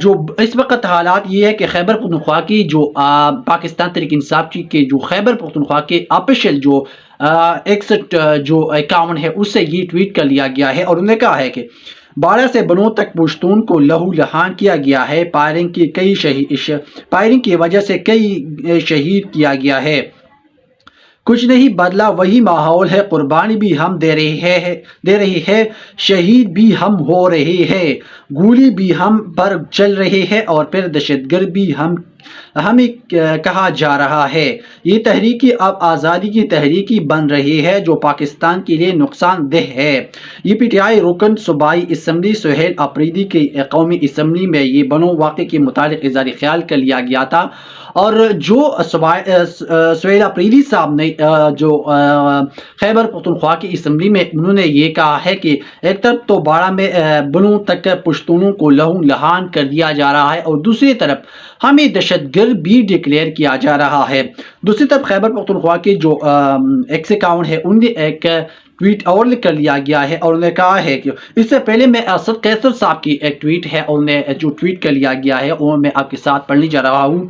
جو اس وقت حالات یہ ہے کہ خیبر پختونخوا کی جو پاکستان تحریک انصاف کے جو خیبر پختونخوا کے آفیشیل جو 61 جو اکاؤنٹ ہے اس سے یہ ٹویٹ کر لیا گیا ہے، اور انہوں نے کہا ہے کہ 12 سے بنوں تک پشتون کو لہو لہان کیا گیا ہے، فائرنگ کی وجہ سے کئی شہید کیا گیا ہے، کچھ نہیں بدلا وہی ماحول ہے، قربانی بھی ہم دے رہی ہے، شہید بھی ہم ہو رہے ہیں، گولی بھی ہم پر چل رہی ہے، اور پھر دہشت گرد بھی ہمیں کہا جا رہا ہے۔ یہ تحریکی اب آزادی کی تحریکی بن رہی ہے جو پاکستان کے لیے نقصان دہ ہے۔ یہ پی ٹی آئی رکن صوبائی اسمبلی سہیل اپریدی کی قومی اسمبلی میں یہ بنوں واقعے کے متعلق اظہار خیال کر لیا گیا تھا، اور جو سہیل اپریدی صاحب نے جو خیبر پختونخوا کی اسمبلی میں انہوں نے یہ کہا ہے کہ ایک طرف تو باڑہ میں بنوں تک پشتونوں کو لہو لہان کر دیا جا رہا ہے، اور دوسری طرف ہمیں دہشت گرد بھی ڈکلیئر کیا جا رہا ہے۔ دوسری طرف خیبر پختونخوا کے جو ایکس اکاؤنٹ ہے ان نے ایک ٹویٹ اور لکھ کر لیا گیا ہے، اور انہوں نے کہا ہے کہ اس سے پہلے میں اسد قیصر صاحب کی ایک ٹویٹ ہے، اور انہیں جو ٹویٹ کر لیا گیا ہے وہ میں آپ کے ساتھ پڑھنے جا رہا ہوں۔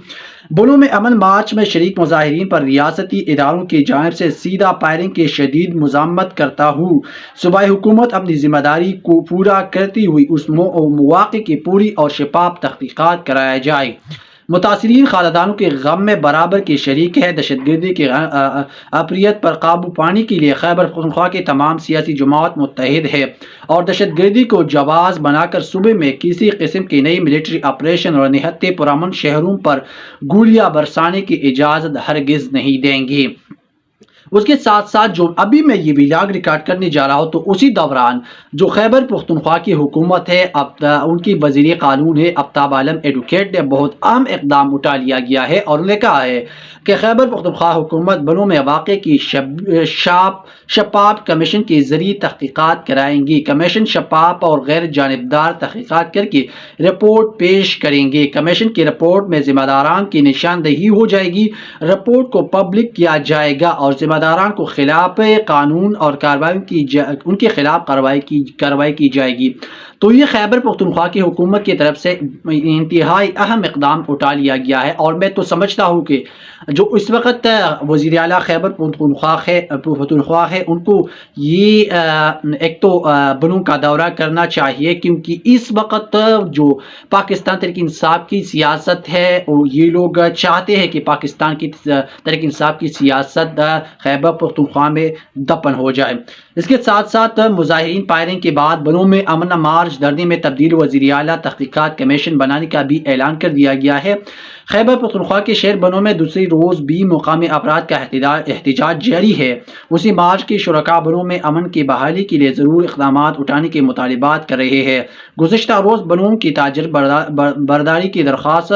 بنوں میں امن مارچ میں شریک مظاہرین پر ریاستی اداروں کی جانب سے سیدھا فائرنگ کی شدید مذمت کرتا ہوں، صوبائی حکومت اپنی ذمہ داری کو پورا کرتی ہوئی اس مواقع کی پوری اور شفاف تحقیقات کرایا جائے۔ متاثرین خاندانوں کے غم میں برابر کی شریک ہے۔ دہشت گردی کی اپریت پر قابو پانے کے لیے خیبر پختونخوا کی تمام سیاسی جماعت متحد ہے، اور دہشت گردی کو جواز بنا کر صوبے میں کسی قسم کی نئی ملٹری آپریشن اور نہایت پرامن شہروں پر گولیاں برسانے کی اجازت ہرگز نہیں دیں گے۔ اس کے ساتھ ساتھ جو ابھی میں یہ ویلاگ ریکارڈ کرنے جا رہا ہوں تو اسی دوران جو خیبر پختونخوا کی حکومت ہے، ان کی وزیر قانون ہے آفتاب عالم ایڈوکیٹ نے بہت اہم اقدام اٹھا لیا گیا ہے، اور انہوں نے کہا ہے کہ خیبر پختونخوا حکومت بنوں میں واقع کی شفاف کمیشن کے ذریعے تحقیقات کرائیں گی۔ کمیشن شفاف اور غیر جانبدار تحقیقات کر کے رپورٹ پیش کریں گے۔ کمیشن کی رپورٹ میں ذمہ داران کی نشاندہی ہو جائے گی، رپورٹ کو پبلک کیا جائے گا، اور ذمہ داران کو خلاف قانون اور ان کے خلاف کارروائی کی جائے گی۔ تو یہ خیبر پختونخوا کی حکومت کی طرف سے انتہائی اہم اقدام اٹھا لیا گیا ہے، اور میں تو سمجھتا ہوں کہ جو اس وقت وزیر اعلیٰ خیبر پختونخوا ہے ان کو یہ ایک تو بنوں کا دورہ کرنا چاہیے، کیونکہ اس وقت جو پاکستان تحریک انصاف کی سیاست ہے یہ لوگ چاہتے ہیں کہ پاکستان کی تحریک انصاف کی سیاست خیبر پختونخوا میں دفن ہو جائے۔ اس کے ساتھ ساتھ مظاہرین فائرنگ کے بعد بنوں میں امن مارچ دھرنے میں تبدیل وزیر اعلیٰ تحقیقات کمیشن بنانے کا بھی اعلان کر دیا گیا ہے۔ خیبر پختونخوا کے شہر بنوں میں دوسری روز بھی مقامی افراد کا احتجاج جاری ہے۔ اسی مارچ کے شرکاء بنوں میں امن کی بحالی کے لیے ضرور اقدامات اٹھانے کے مطالبات کر رہے ہیں۔ گزشتہ روز بنوں کی تاجر برادری کی درخواست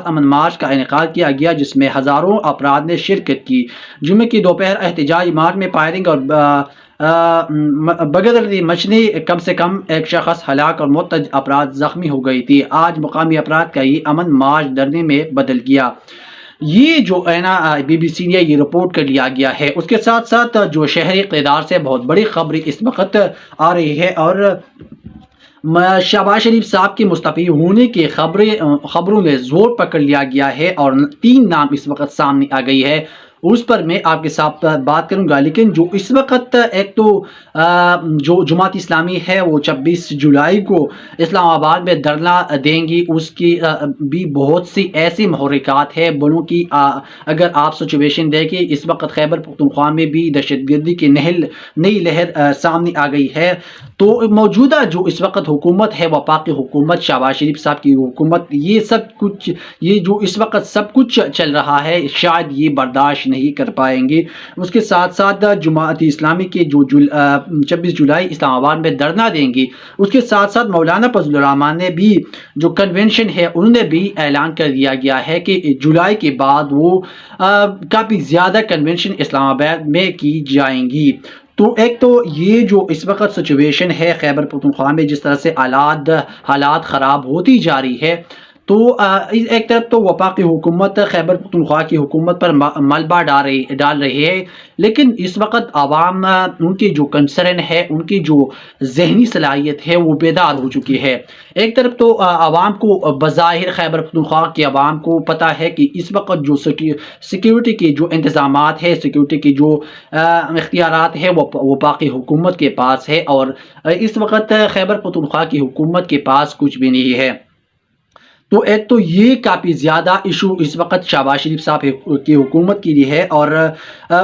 امن مارچ کا انعقاد کیا گیا، جس میں ہزاروں افراد نے شرکت کی۔ جمعے کی دوپہر احتجاجی مارچ میں فائرنگ اور بگدڑی مچنے کم سے کم ایک شخص ہلاک اور متعدد افراد زخمی ہو گئی تھی۔ آج مقامی افراد کا یہ امن مارچ دھرنے میں بدل گیا۔ یہ جو ہے نا بی بی سی نے یہ رپورٹ کر لیا گیا ہے۔ اس کے ساتھ ساتھ جو شہری اقتدار سے بہت بڑی خبر اس وقت آ رہی ہے، اور شہباز شریف صاحب کے مستعفی ہونے کی خبروں نے زور پکڑ لیا گیا ہے، اور 3 نام اس وقت سامنے آ گئی ہے، اس پر میں آپ کے ساتھ بات کروں گا۔ لیکن جو اس وقت ایک تو جو جماعت اسلامی ہے وہ 26 جولائی کو اسلام آباد میں دھرنا دیں گی، اس کی بھی بہت سی ایسی محرکات ہے بنوں کی۔ اگر آپ سچویشن دیکھیں اس وقت خیبر پختونخوا میں بھی دہشت گردی کی نئی لہر سامنے آ گئی ہے، تو موجودہ جو اس وقت حکومت ہے وفاقی حکومت شہباز شریف صاحب کی حکومت، یہ جو اس وقت سب کچھ چل رہا ہے شاید یہ برداشت نہیں کر پائیں گے۔ اس کے ساتھ ساتھ جماعت اسلامی کے جو 26 جولائی اسلام آباد میں دھرنا دیں گی، اس کے ساتھ ساتھ مولانا فضل الرحمان نے بھی جو کنونشن ہے انہوں نے بھی اعلان کر دیا گیا ہے کہ جولائی کے بعد وہ کافی زیادہ کنونشن اسلام آباد میں کی جائیں گی۔ تو ایک تو یہ جو اس وقت سچویشن ہے خیبر پختونخوا میں، جس طرح سے حالات خراب ہوتی جا رہی ہے، تو ایک طرف تو وفاقی حکومت خیبر پختونخوا کی حکومت پر ملبہ ڈال رہی ہے، لیکن اس وقت عوام ان کی جو کنسرن ہے، ان کی جو ذہنی صلاحیت ہے وہ بیدار ہو چکی ہے۔ ایک طرف تو عوام کو بظاہر خیبر پختونخوا کی عوام کو پتہ ہے کہ اس وقت جو سیکیورٹی کے جو انتظامات ہے، سیکیورٹی کی جو اختیارات ہے وہ وفاقی حکومت کے پاس ہے، اور اس وقت خیبر پختونخوا کی حکومت کے پاس کچھ بھی نہیں ہے۔ تو ایک تو یہ کافی زیادہ ایشو اس وقت شہباز شریف صاحب کی حکومت کے لیے ہے، اور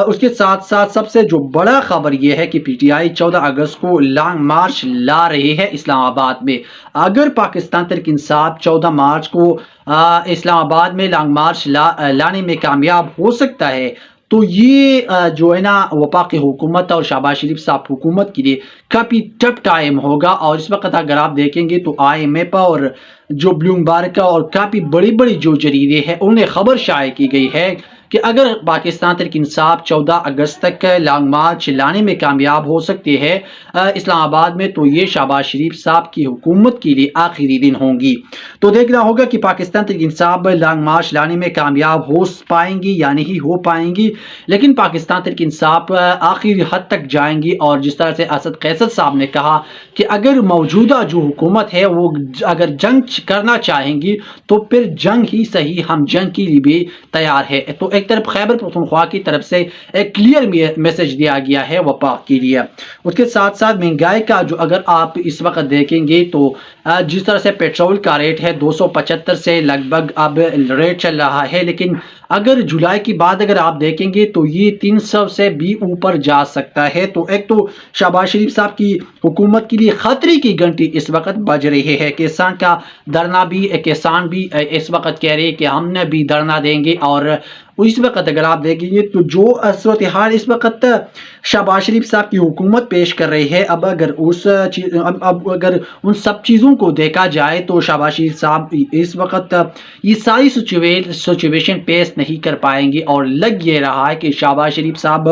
اس کے ساتھ ساتھ سب سے جو بڑا خبر یہ ہے کہ پی ٹی آئی 14 اگست کو لانگ مارچ لا رہی ہے اسلام آباد میں۔ اگر پاکستان تحریک انصاف 14 مارچ کو اسلام آباد میں لانگ مارچ لانے میں کامیاب ہو سکتا ہے، تو یہ جو ہے نا وفاقی حکومت اور شہباز شریف صاحب حکومت کے لیے کافی ٹف ٹائم ہوگا۔ اور اس وقت اگر آپ دیکھیں گے تو IMF اور جو بلومبرگ اور کافی بڑی بڑی جو جریدے ہیں انہیں خبر شائع کی گئی ہے کہ اگر پاکستان تحریک انصاف 14 اگست تک لانگ مارچ لانے میں کامیاب ہو سکتی ہے اسلام آباد میں، تو یہ شہباز شریف صاحب کی حکومت کے لیے آخری دن ہوں گی۔ تو دیکھنا ہوگا کہ پاکستان تحریک انصاف لانگ مارچ لانے میں کامیاب ہو پائیں گی یا نہیں ہو پائیں گی، لیکن پاکستان تحریک انصاف آخری حد تک جائیں گی۔ اور جس طرح سے اسد قیصر صاحب نے کہا کہ اگر موجودہ جو حکومت ہے وہ اگر جنگ کرنا چاہیں گی تو پھر جنگ ہی صحیح، ہم جنگ کے لیے بھی تیار ہے۔ تو ایک طرف خیبر پختونخوا کی طرف سے ایک کلیئر میسج دیا گیا ہے وفاق کے لیے۔ اس کے ساتھ ساتھ مہنگائی کا جو اگر آپ اس وقت دیکھیں گے تو جس طرح سے پیٹرول کا ریٹ ہے 275 سے لگ بھگ اب ریٹ چل رہا ہے، لیکن اگر جولائی کی بعد اگر آپ دیکھیں گے تو یہ 300 سے بھی اوپر جا سکتا ہے۔ تو ایک تو شہباز شریف صاحب کی حکومت کے لیے خطرے کی گھنٹی اس وقت بج رہی ہے۔ کسان کا دھرنا بھی، کسان بھی اس وقت کہہ رہے ہیں کہ ہم نے بھی دھرنا دیں گے، اور اس وقت اگر آپ دیکھیں گے تو جو صورتحال اس وقت شہباز شریف صاحب کی حکومت پیش کر رہی ہے، اب اگر ان سب چیزوں کو دیکھا جائے تو شہباز شریف صاحب اس وقت یہ ساری سچویشن پیش نہیں کر پائیں گے، اور لگ یہ رہا ہے کہ شہباز شریف صاحب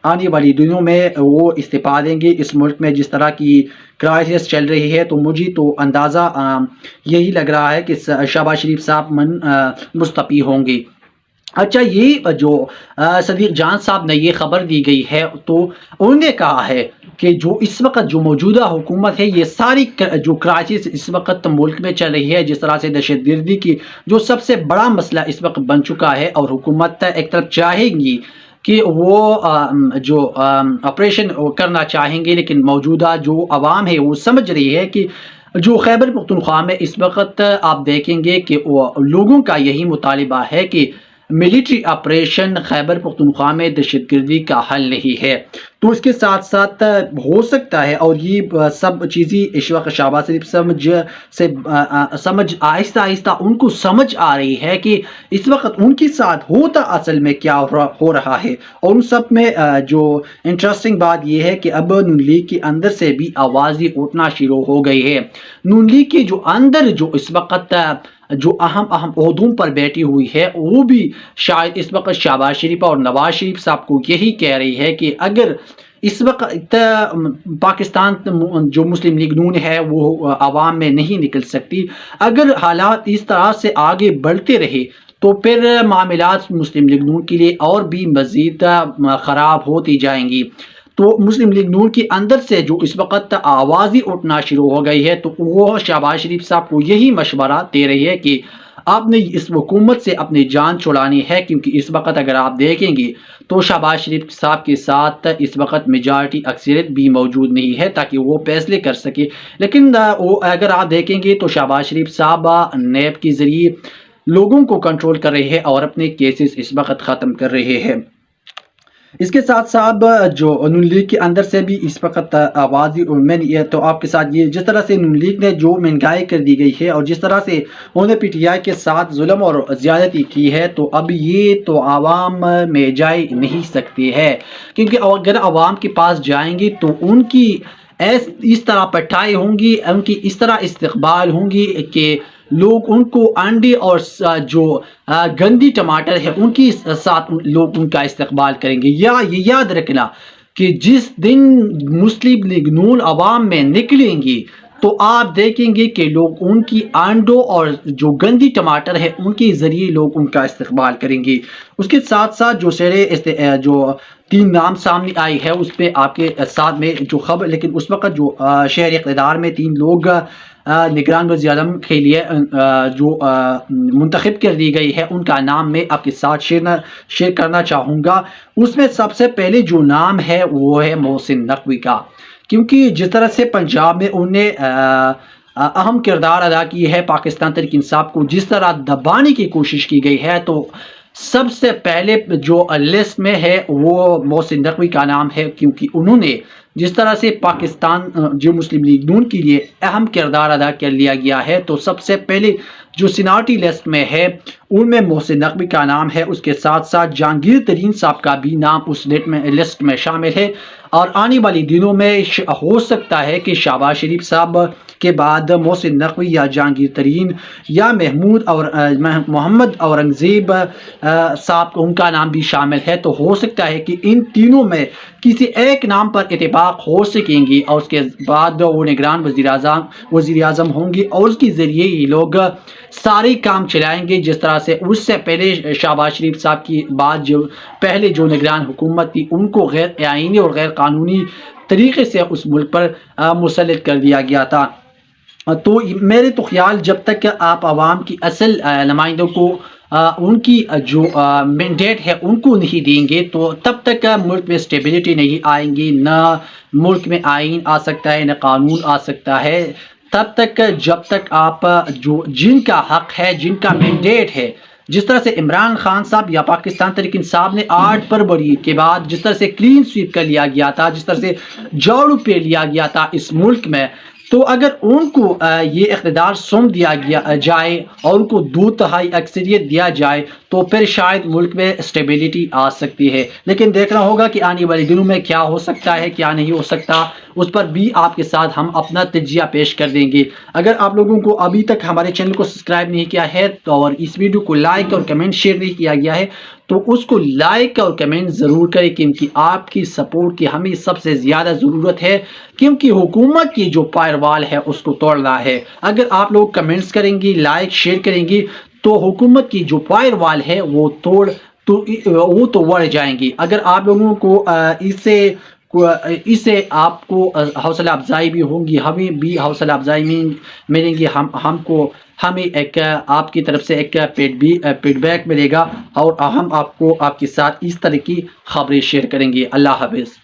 آنے والی دنوں میں وہ استعفا دیں گے۔ اس ملک میں جس طرح کی کرائسس چل رہی ہے تو مجھے تو اندازہ یہی لگ رہا ہے کہ شہباز شریف صاحب مستعفی ہوں گے۔ اچھا، یہ جو صدیق جان صاحب نے یہ خبر دی گئی ہے تو انہوں نے کہا ہے کہ جو اس وقت جو موجودہ حکومت ہے یہ ساری جو کرائسس اس وقت ملک میں چل رہی ہے، جس طرح سے دہشت گردی کی جو سب سے بڑا مسئلہ اس وقت بن چکا ہے، اور حکومت ایک طرف چاہے گی کہ وہ جو آپریشن کرنا چاہیں گے، لیکن موجودہ جو عوام ہے وہ سمجھ رہی ہے کہ جو خیبر پختونخوا میں اس وقت آپ دیکھیں گے کہ لوگوں کا یہی مطالبہ ہے کہ ملٹری آپریشن خیبر پختونخوا میں دہشت گردی کا حل نہیں ہے۔ تو اس کے ساتھ ساتھ ہو سکتا ہے، اور یہ سب چیزیں اس وقت شہباز شریف سمجھ آہستہ آہستہ ان کو سمجھ آ رہی ہے کہ اس وقت ان کے ساتھ ہوتا اصل میں کیا ہو رہا ہے۔ اور ان سب میں جو انٹرسٹنگ بات یہ ہے کہ اب نون لیگ کے اندر سے بھی آوازیں اٹھنا شروع ہو گئی ہے۔ نون لیگ کے جو اندر جو اس وقت جو اہم عہدوں پر بیٹھی ہوئی ہے وہ بھی شاید اس وقت شہباز شریف اور نواز شریف صاحب کو یہی کہہ رہی ہے کہ اگر اس وقت پاکستان جو مسلم لیگ نون ہے وہ عوام میں نہیں نکل سکتی، اگر حالات اس طرح سے آگے بڑھتے رہے تو پھر معاملات مسلم لیگ نون کے لیے اور بھی مزید خراب ہوتی جائیں گی۔ تو مسلم لیگ نون کے اندر سے جو اس وقت آوازیں اٹھنا شروع ہو گئی ہے تو وہ شہباز شریف صاحب کو یہی مشورہ دے رہی ہے کہ آپ نے اس حکومت سے اپنی جان چھڑانی ہے، کیونکہ اس وقت اگر آپ دیکھیں گے تو شہباز شریف صاحب کے ساتھ اس وقت میجارٹی اکثریت بھی موجود نہیں ہے تاکہ وہ فیصلے کر سکے۔ لیکن اگر آپ دیکھیں گے تو شہباز شریف صاحب نیب کے ذریعے لوگوں کو کنٹرول کر رہے ہیں اور اپنے کیسز اس وقت ختم کر رہے ہیں۔ اس کے ساتھ ساتھ جو نون لیگ کے اندر سے بھی اس وقت آواز میں تو آپ کے ساتھ یہ جس طرح سے نون لیگ نے جو مہنگائی کر دی گئی ہے اور جس طرح سے انہوں نے پی ٹی آئی کے ساتھ ظلم اور زیادتی کی ہے، تو اب یہ تو عوام میں جائے نہیں سکتی ہے، کیونکہ اگر عوام کے پاس جائیں گے تو ان کی اس طرح پٹھائی ہوں گی، ان کی اس طرح استقبال ہوں گی کہ لوگ ان کو انڈے اور جو گندی ٹماٹر ہے ان کی ساتھ لوگ ان کا استقبال کریں گے۔ یہ یاد رکھنا کہ جس دن مسلم لیگ نون عوام میں نکلیں گی تو آپ دیکھیں گے کہ لوگ ان کی آنڈوں اور جو گندی ٹماٹر ہے ان کے ذریعے لوگ ان کا استقبال کریں گے۔ اس کے ساتھ ساتھ جو 3 نام سامنے آئی ہے اس پہ آپ کے ساتھ میں جو خبر، لیکن اس وقت جو شہر اقتدار میں 3 لوگ نگران وزیر اعظم کے لیے جو منتخب کر دی گئی ہے ان کا نام میں آپ کے ساتھ شیئر کرنا چاہوں گا۔ اس میں سب سے پہلے جو نام ہے وہ ہے محسن نقوی کا، کیونکہ جس طرح سے پنجاب میں انہوں نے اہم کردار ادا کی ہے پاکستان تحریک انصاف کو جس طرح دبانے کی کوشش کی گئی ہے، تو سب سے پہلے جو لسٹ میں ہے وہ محسن نقوی کا نام ہے، کیونکہ انہوں نے جس طرح سے پاکستان جو مسلم لیگ نون کے لیے اہم کردار ادا کر لیا گیا ہے، تو سب سے پہلے جو سیناٹی لسٹ میں ہے ان میں محسن نقوی کا نام ہے۔ اس کے ساتھ ساتھ جہانگیر ترین صاحب کا بھی نام اس لسٹ میں شامل ہے، اور آنے والی دنوں میں ہو سکتا ہے کہ شہباز شریف صاحب کے بعد محسن نقوی یا جہانگیر ترین یا محمد اورنگزیب صاحب ان کا نام بھی شامل ہے، تو ہو سکتا ہے کہ ان تینوں میں کسی ایک نام پر اتفاق ہو سکیں گی، اور اس کے بعد وہ نگران وزیر اعظم ہوں گے، اور اس کے ذریعے ہی لوگ سارے کام چلائیں گے، جس طرح سے اس سے پہلے شہباز شریف صاحب کی بعد جو پہلے جو نگران حکومت تھی ان کو غیر آئینی اور غیر قانونی طریقے سے اس ملک پر مسلط کر دیا گیا تھا۔ تو میرے تو خیال جب تک کہ آپ عوام کی اصل نمائندوں کو ان کی جو مینڈیٹ ہے ان کو نہیں دیں گے، تو تب تک ملک میں سٹیبلٹی نہیں آئیں گی، نہ ملک میں آئین آ سکتا ہے، نہ قانون آ سکتا ہے، تب تک جب تک آپ جن کا حق ہے، جن کا مینڈیٹ ہے، جس طرح سے عمران خان صاحب یا پاکستان تحریک انصاف نے 8 فروری کے بعد جس طرح سے کلین سویپ کر لیا گیا تھا، جس طرح سے جھاڑو پہ لیا گیا تھا اس ملک میں، تو اگر ان کو یہ اقتدار سونپ دیا جائے اور ان کو 2/3 اکثریت دیا جائے تو پھر شاید ملک میں اسٹیبلٹی آ سکتی ہے، لیکن دیکھنا ہوگا کہ آنے والے دنوں میں کیا ہو سکتا ہے کیا نہیں ہو سکتا، اس پر بھی آپ کے ساتھ ہم اپنا تجزیہ پیش کر دیں گے۔ اگر آپ لوگوں کو ابھی تک ہمارے چینل کو سبسکرائب نہیں کیا ہے اور اس ویڈیو کو لائک اور کمنٹ شیئر نہیں کیا گیا ہے تو اس کو لائک اور کمنٹ ضرور کریں، کیونکہ آپ کی سپورٹ کی ہمیں سب سے زیادہ ضرورت ہے، کیونکہ حکومت کی جو فائر وال ہے اس کو توڑنا ہے۔ اگر آپ لوگ کمنٹس کریں گی، لائک شیئر کریں گی تو حکومت کی جو فائر وال ہے وہ تو بڑھ جائیں گی۔ اگر آپ لوگوں کو اس سے آپ کو حوصلہ افزائی بھی ہوں گی، ہمیں بھی حوصلہ افزائی ملیں گی، ہمیں ایک آپ کی طرف سے ایک فیڈ بیک ملے گا، اور ہم آپ کو آپ کے ساتھ اس طرح کی خبریں شیئر کریں گے۔ اللہ حافظ۔